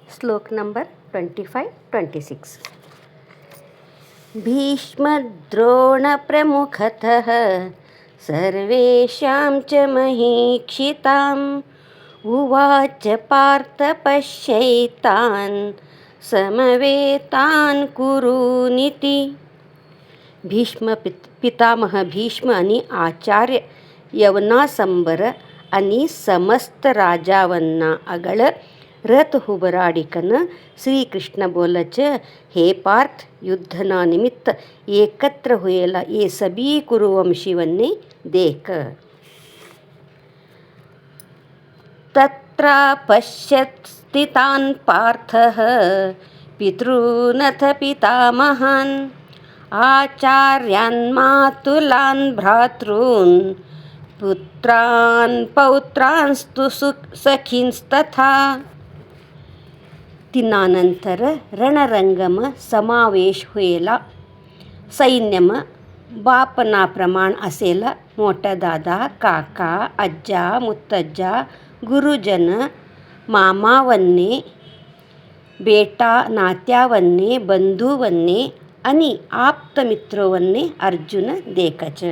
श्लोक नंबर 25-26। भीष्मद्रोणप्रमुखतः सर्वेषां च महीक्षिताम् उवाच पार्थ पश्यैतान् समवेतान् कुरूनिति। भीष्म पितामह भीष्म आणि आचार्य यवनासंबर आणि समस्त राजावन्ना अगळ रथ हुबराडिकन श्रीकृष्ण बोलच, हे पार्थ, युद्धना निमित्त एकत्र हुएला ये सभी कुरुवंशीवन्ने देख। तत्रा पश्यत् स्थितान् पार्थः पितॄनथ पितामहान् आचार्यान् मातुलान् भ्रातॄन् पुत्रान् पौत्रांस्तु सखींस्तथा। तिनानंतर रणरंगम समावेश होएला. सैन्यम बापनाप्रमाण असेला. मोठा दादा, काका, अज्जा, मुत्तज्जा, गुरुजन, मामावन्ने, बेटा नात्यावन्ने, बंधुवन्ने आणि आप्तमित्रोवन्ने अर्जुन देखच।